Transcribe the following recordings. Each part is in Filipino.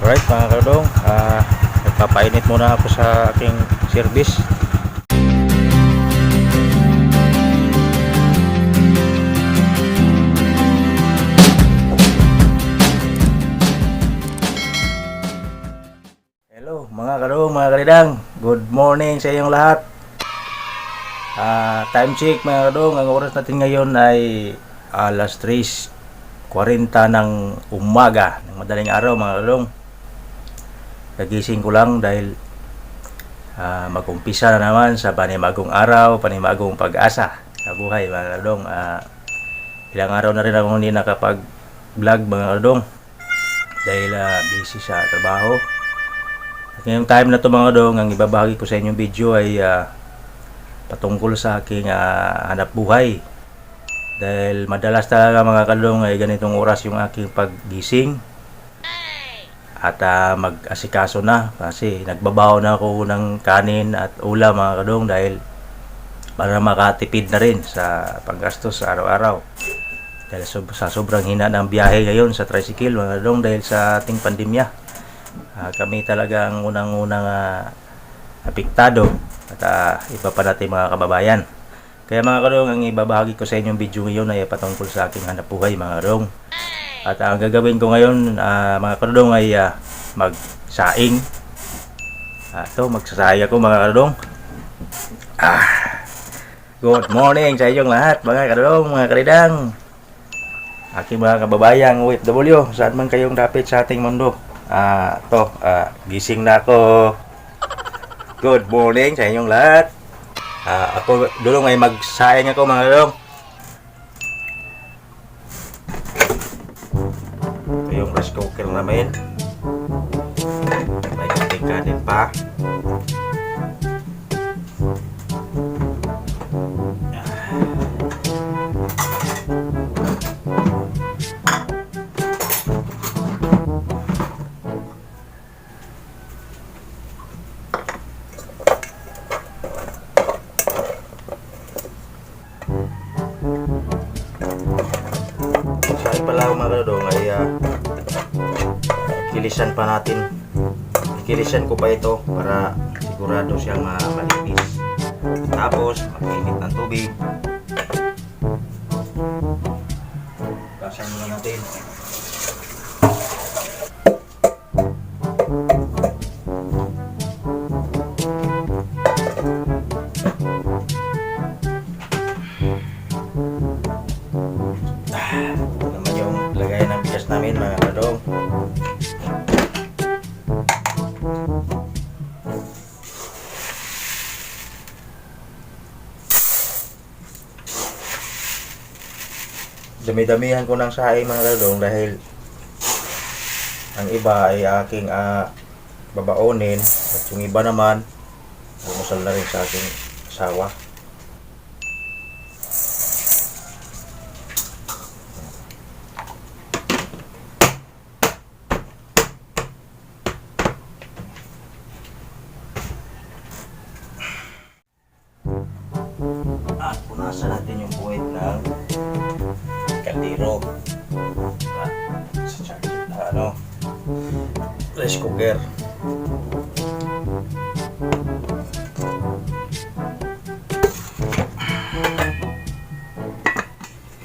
Alright mga kadong, nagpapainit muna ako sa aking service. Hello mga kadong, mga kalidang, good morning sa inyong lahat. Time check mga kadong, ang oras natin ngayon ay alas 3:40 ng umaga ng madaling araw mga kadong. Nagising ko lang dahil mag-umpisa na naman sa panibagong araw, panibagong pag-asa sa buhay mga kadong. Ilang araw na rin ako hindi nakapag-vlog mga kadong dahil busy sa trabaho. At ngayong time na to mga kadong, ang ibabahagi ko sa inyong video ay patungkol sa aking hanap buhay. Dahil madalas talaga mga kadong ay ganitong oras yung aking paggising at mag-asikaso na kasi nagbabaho na ako ng kanin at ulam mga kadong dahil para makatipid na rin sa paggastos sa araw-araw dahil sa sobrang hina ng biyahe ngayon sa tricycle mga kadong dahil sa ating pandemya. Kami talaga ang unang-unang apektado at iba pa natin mga kababayan. Kaya mga kadong, ang ibabahagi ko sa inyong video ngayon ay patungkol sa aking hanap buhay mga kadong. At ang gagawin ko ngayon mga kadong ay magsaing. Magsasaya ko mga kadong. Good morning sa inyong lahat mga kadong, mga kalidang. Aking mga kababayang OFW, saan man kayong dapit sa ating mundo. Gising na ako. Good morning sa inyong lahat. Ako dulong ay magsayang ako mga kadong. Ito yung rice cooker namin. May kunting kanin pa. Pala mga kadong ay kilisan ko pa ito para sigurado siyang malinis. Tapos mag-init ng tubig, gasan muna natin. Namin mga kadong. Dami-damihan ko ng saing mga kadong dahil ang iba ay aking babaonin at yung iba naman bumusal na rin sa aking asawa. At punasan natin yung puwit ng kaldero rice cooker.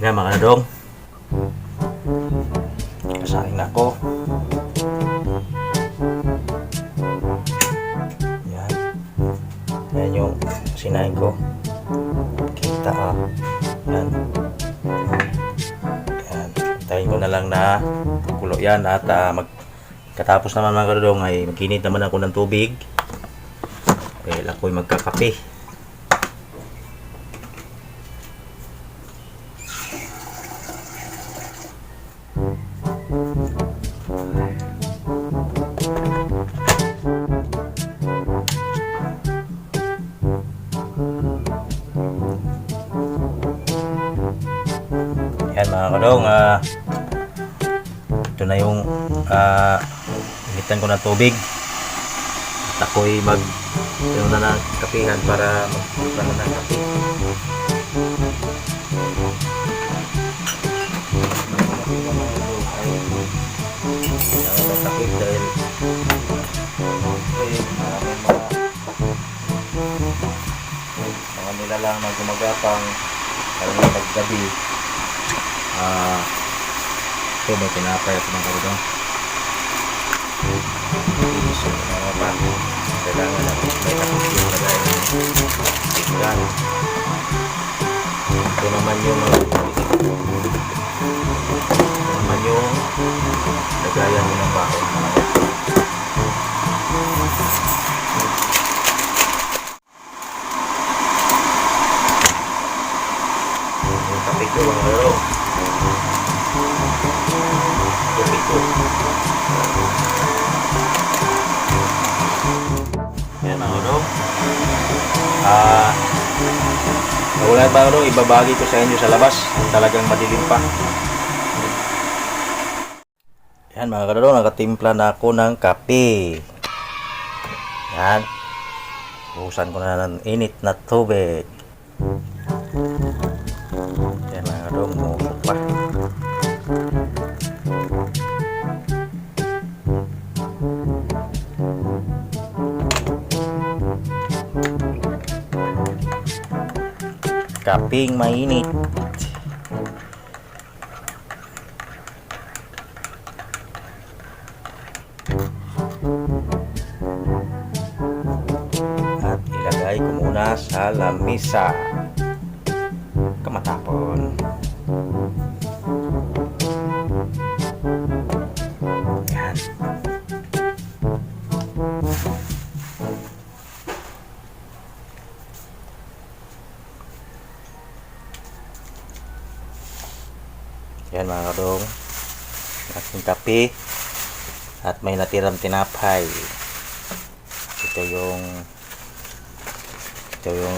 Yan na mga kadong, kasahin na ako. Yan yung sinain ko. Kita yan. Tayin ko na lang na kulo yan at katapos naman mga kadong ay magkinit naman ako ng tubig dahil ako'y magkakape. Yan mga kadong, ito na yung initan ko ng tubig at ako'y na ng kapihan para magpunta na ng kape. Takip dahil sila lang magumagapang lalo na paggabi. Ito may tinapay at mga kadong. So, pa. Kailangan lang may kapityo na dahil yan. Ito naman yung lagayan mo ng baon mamaya. Yung kapityo ang laro. Kapityo. Yan mga kadong. Wala ba ito, ibabagi ko sa inyo sa labas. Talagang madilim pa. Yan mga kadong, nakatimpla na ako ng kape. Yan. Buhusan ko na ng init na tubig. Yan mga kadong, muusok pa. Kaping mainit. At ilagay ko muna sa lamisa. Kamatapon. Yan. Yan mga kadong, aking kape at may natirang tinapay.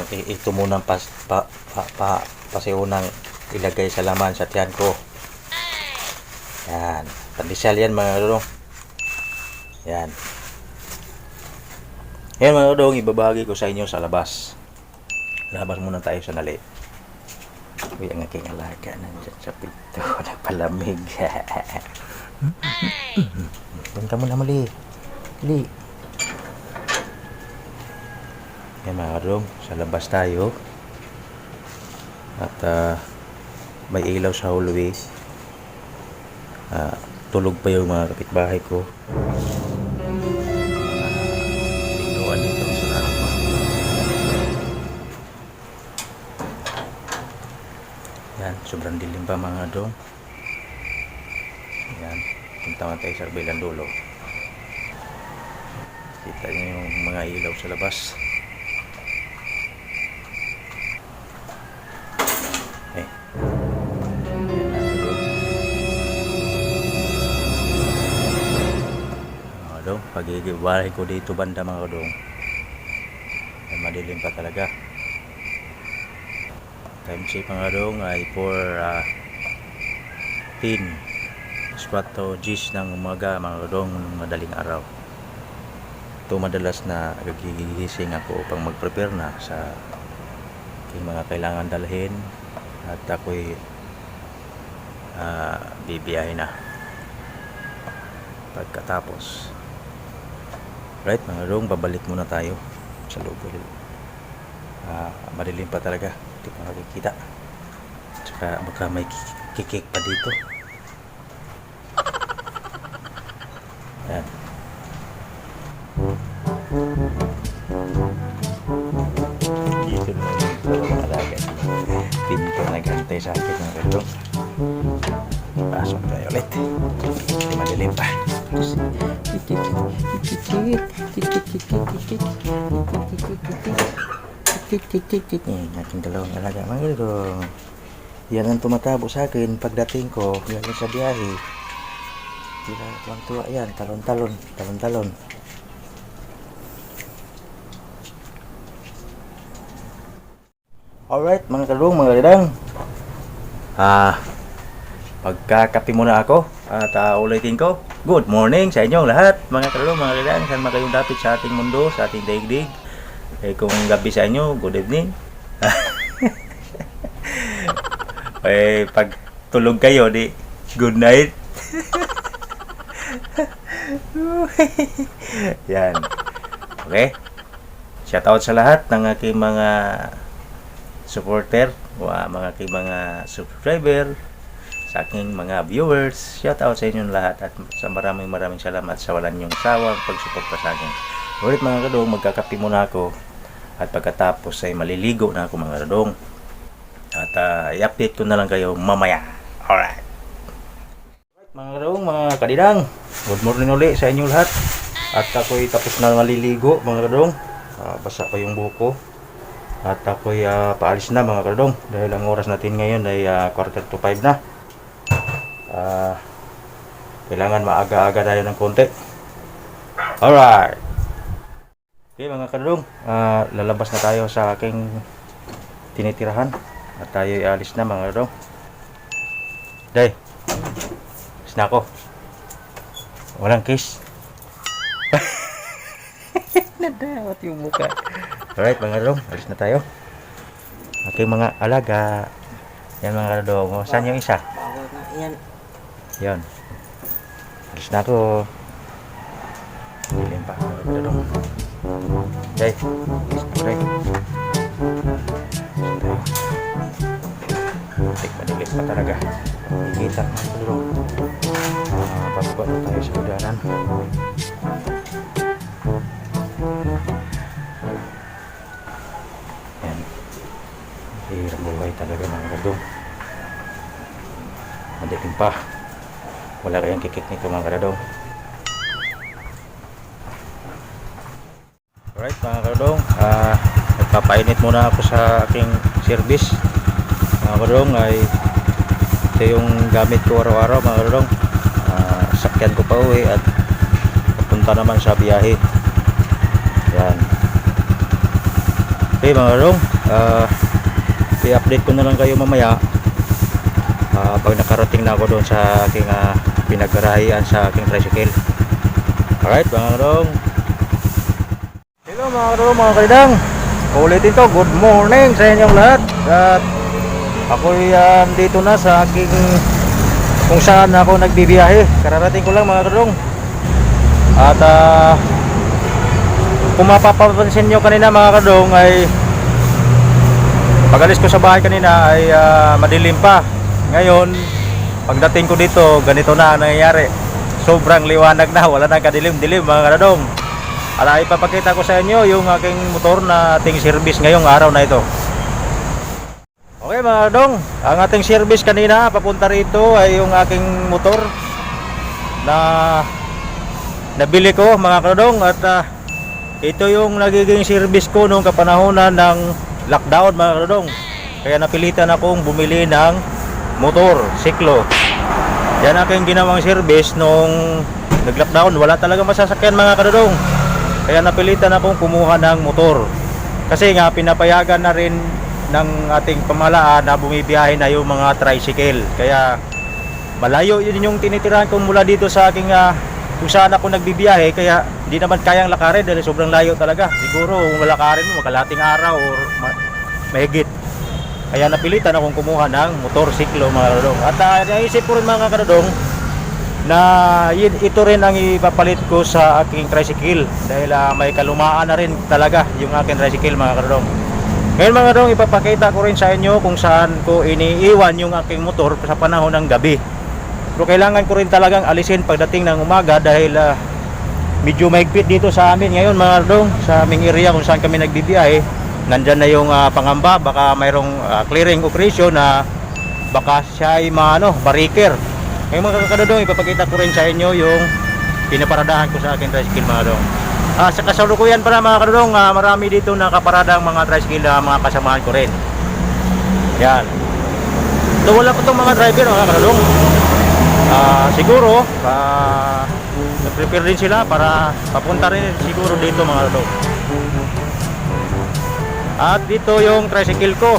Ito munang pasiunang ilagay sa laman sa tiyan ko. Yan, pandesal yan mga kadong. Yan. Yan mga kadong, ibabagi ko sa inyo sa labas. Labas muna tayo sa nali. Uy, ang aking alaga nandyan sa pito. Nagpalamig. Doon ka muna muli. Muli. Yan mga kadong, sa labas tayo. At may ilaw sa hallway. Tulog pa yung mga kapitbahay ko. Pintuan dito sa harap. Yan, sobrang dilim pa mga kadong. Yan, punta tayo sa kabilang dulo. Kita niyo yung mga ilaw sa labas. Pag-iibahin ko dito banda mga kadong, ay madilim pa talaga. Time check mga kadong ay 4:10 G's ng umaga mga kadong, madaling araw. Ito madalas na nagigising ako upang mag-prepare na sa aking mga kailangan dalhin at ako'y bibiyahin na pagkatapos. Right mga kadong, babalik muna tayo sa loob. Madilim pa talaga, hindi pa nakikita. Tsaka baka may kikik pa dito. Yan. Dito na yung dalawang alaga. Pinto nagantay sa akin mga kadong. Pasok tayo ulit. Hindi madilim pa. Aking dalawang alaga mga kadong. Yan ang tumatabo sa akin pagdating ko galing sa biyahe. Tuwang-tuwa yan, talon-talon. Alright mga kadong, mga kadang, pagkakapi muna ako at ulitin ko, good morning sa inyong lahat mga kadong, mga kadang. Saan man kayong dapit sa ating mundo, sa ating daigdig. Kung gabi sa inyo, good evening. Pag tulog kayo, di good night. Yan. Okay. Shoutout sa lahat ng aking mga supporter, mga subscriber, sa aking mga viewers. Shout out sa inyong lahat at sa maraming salamat sa walang niyong sawang pagsuporta sa akin. Ulit mga kadong, magkakape muna ako at pagkatapos ay maliligo na ako mga kadong. At i-update ko na lang kayo mamaya. Alright. Mga kadong, mga kadidang, good morning ulit sa inyong lahat. At ako'y tapos na maliligo mga kadong. Basa pa yung buko. At ako'y paalis na mga kadong. Dahil ang oras natin ngayon ay 4:45 na. Kailangan maaga-aga tayo ng konti. Alright. Okay mga kadong, lalabas na tayo sa aking tinitirahan. At tayo'y alis na mga kadong. Day, alis na ako. Walang kiss. Nadawat yung mukha. Alright mga kadong, alis na tayo. Okay mga alaga. Yan mga kadong. Saan yung isa? Yan. Yan. Alis na ako. Bilhin pa mga kadong. Day, alis na day. Madilis pa talaga. Higita mga kadong. Bababa na tayo sa udanan. Yan. Hirap buhay talaga mga kadong. Madilim pa. Wala kayang kikik nito mga kadong. Alright mga kadong, nagpapainit muna ako sa aking service. Mga kadong, ay ito yung gamit ko araw-araw mga kadong. Sakyan ko pa uwi at papunta naman sa biyahe. Yan. Okay mga kadong, i-update ko na lang kayo mamaya pag nakarating na ako doon sa aking pinagkarahian sa aking tricycle. Alright mga kadong. Hello mga kadong, mga kalidang. Ulitin to, good morning sa inyong lahat. At ako'y dito na sa aking kung saan ako nagbibiyahe. Kararating ko lang mga kadong. At kung mapapansin nyo kanina mga kadong ay pag-alis ko sa bahay kanina ay madilim pa. Ngayon pagdating ko dito ganito na ang nangyayari. Sobrang liwanag na, wala nang kadilim-dilim mga kadong. At ipapakita ko sa inyo yung aking motor na ating service ngayong araw na ito. Okay mga kadong, ang ating service kanina papunta rito ay yung aking motor na nabili ko mga kadong. At ito yung nagiging service ko nung kapanahonan ng lockdown mga kadong. Kaya napilitan akong bumili ng motor, siklo. Yan aking ginawang service nung nag-lockdown. Wala talaga masasakyan mga kadong. Kaya napilitan akong kumuha ng motor. Kasi nga pinapayagan na rin ng ating pamahalaan na bumibiyahe na yung mga tricycle. Kaya malayo yun yung tinitirahan ko mula dito sa aking kung saan ako nagbibiyahe. Kaya hindi naman kayang lakarin dahil sobrang layo talaga. Siguro kung malakarin mo makalating araw or mahigit. Kaya napilitan akong kumuha ng motorsiklo mga kadong. At naisip ko rin mga kadong na ito rin ang ipapalit ko sa aking tricycle. Dahil may kalumaan na rin talaga yung aking tricycle mga kadong. Ngayon mga kadong, ipapakita ko rin sa inyo kung saan ko iniiwan yung aking motor sa panahon ng gabi. Pero kailangan ko rin talagang alisin pagdating ng umaga dahil medyo mahigpit dito sa amin ngayon mga kadong. Sa aming area kung saan kami nagbibiyahe. Nandyan na yung pangamba, baka mayroong clearing operation na baka siya ay bariker. Ngayon mga kadong, ipapakita ko rin sa inyo yung pinaparadahan ko sa aking tricycle mga kadong. Sa kasalukuyan pala mga kadong, marami dito nakaparada ang mga tricycle na mga kasamahan ko rin. Yan. So wala ko itong mga driver mga kadong. Siguro nag-prepare din sila para papunta rin siguro dito mga kadong. At dito yung tricycle ko.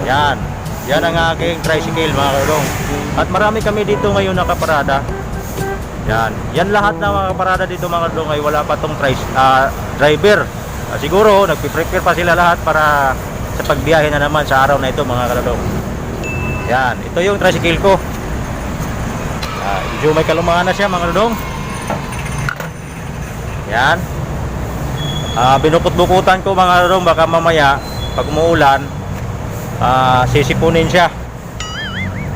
Yan. Yan ang aking tricycle mga kadong. At marami kami dito ngayon nakaparada. Yan. Yan lahat na mga parada dito mga kadong ay wala pa tong driver. Siguro nagpi-prepare pa sila lahat para sa pagbiyahe na naman sa araw na ito mga kadong. Yan. Ito yung tricycle ko. Medyo may kalumaan na siya mga kadong. Yan. Binukot-bukutan ko mga kadong, baka mamaya pag umuulan, sisipunin siya.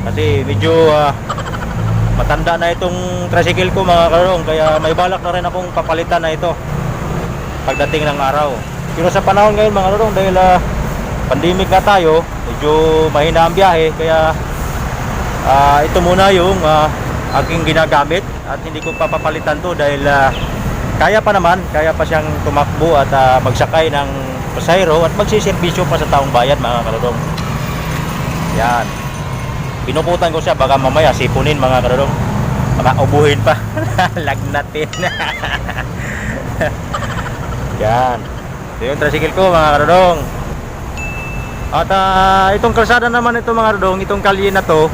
Kasi medyo matanda na itong tricycle ko mga karong, kaya may balak na rin akong papalitan na ito pagdating ng araw. Pero sa panahon ngayon mga karong, dahil pandemic na tayo, medyo mahina ang biyahe, kaya ito muna yung aking ginagamit at hindi ko papapalitan to dahil kaya pa siyang tumakbo at magsakay ng pasahero at magsiservisyo pa sa taong bayan mga karong. Yan. Pinuputan ko siya, baka mamaya sipunin mga karong, baka ubuhin pa. Lagnatin. Yan. Ito yung tricycle ko mga karong. At itong kalsada naman ito mga karong, itong kalye na to,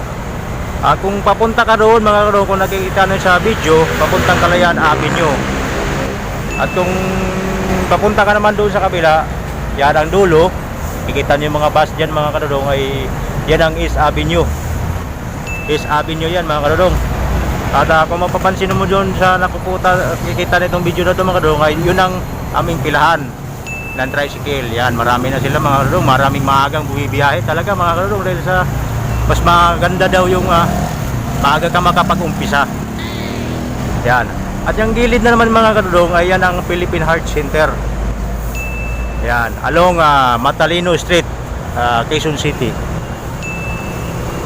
kung papunta ka doon mga karong, kung nakikita nyo sa video, papuntang Kalayaan Avenue. At kung papunta ka naman doon sa kabila, yan ang dulo, kikita nyo yung mga bus dyan mga karong, ay yan ang East Avenue. East Avenue yan mga karong. At kung mapapansin mo doon sa nakuputa, kikita nitong video na ito mga karong, ay yun ang aming pilahan ng tricycle. Yan, marami na sila mga karong, maraming maagang bumibiyahe talaga mga karong, dahil sa mas maganda daw yung maaga ka makapag-umpisa. Yan. At yung gilid na naman mga karong, ay yan ang Philippine Heart Center. Yan, along Matalino Street, Quezon City.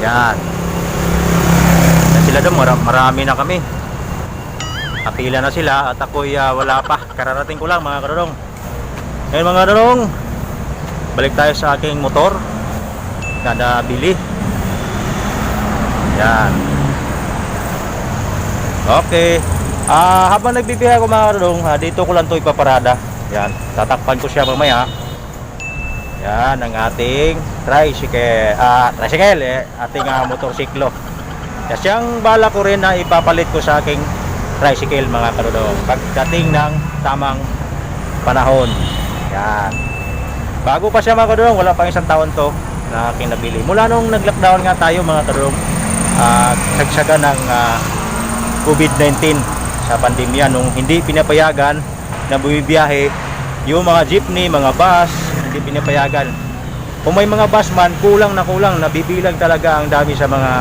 Yan. Sila doon, marami na kami. Kapila na sila at ako'y wala pa. Kararating ko lang mga karong. Ngayon mga karong, balik tayo sa aking motor na nabili. Yan. Okay. Habang nagbibiyahe ako mga karong, dito ko lang ito ipaparada. Yan. Tatakpan ko siya mamaya. Yan ang ating tricycle, ating motorsiklo. Kasi ang bala ko rin na ipapalit ko sa aking tricycle mga karong pagdating ng tamang panahon. Yan. Bago pa siya mga karong, wala pang isang taon to na aking nabili. Mula nung nag-lockdown nga tayo mga karong, sagsaga ng COVID-19 sa pandemya, nung hindi pinapayagan na bumibiyahe yung mga jeepney, mga bus, hindi pinapayagan. Kung may mga bus man, kulang, nabibilang talaga ang dami sa mga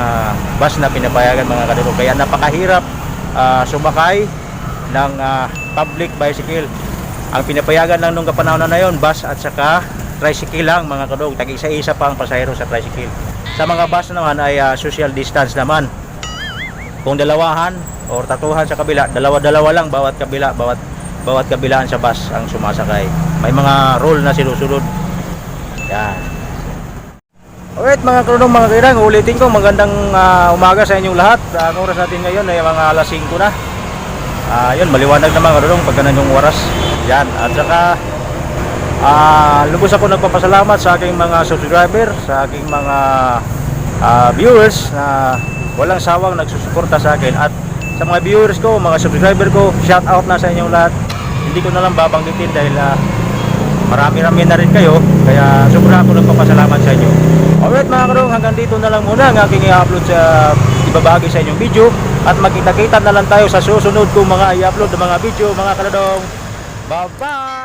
bus na pinapayagan mga karong. Kaya napakahirap sumakay ng public bicycle. Ang pinapayagan lang nung kapanahonan na yon, bus at saka tricycle lang mga karong. Tag-isa-isa pa ang pasahero sa tricycle. Sa mga bus naman ay social distance naman. Kung dalawahan o tatuhan sa kabila, dalawa-dalawa lang bawat kabilaan sa bus ang sumasakay. May mga rule na sinusunod. Yan. Alright mga karong, mga kairang, ulitin ko, magandang umaga sa inyong lahat. Ang oras natin ngayon ay mga alas 5 na. Yun, maliwanag na mga karong pagka yung oras. Yan. At saka lubos ako nagpapasalamat sa aking mga subscriber, sa aking mga viewers na walang sawang nagsusuporta sa akin. At sa mga viewers ko, mga subscriber ko, shout out na sa inyong lahat. Hindi ko na lang babanggitin dahil marami-rami na rin kayo, kaya sobra ako nagpapasalamat sa inyo. Alright mga karong, hanggang dito na lang muna ang aking i-upload sa ibabahagi sa inyong video, at magkita-kita na lang tayo sa susunod kong mga i-upload ng mga video mga karong. Bye bye!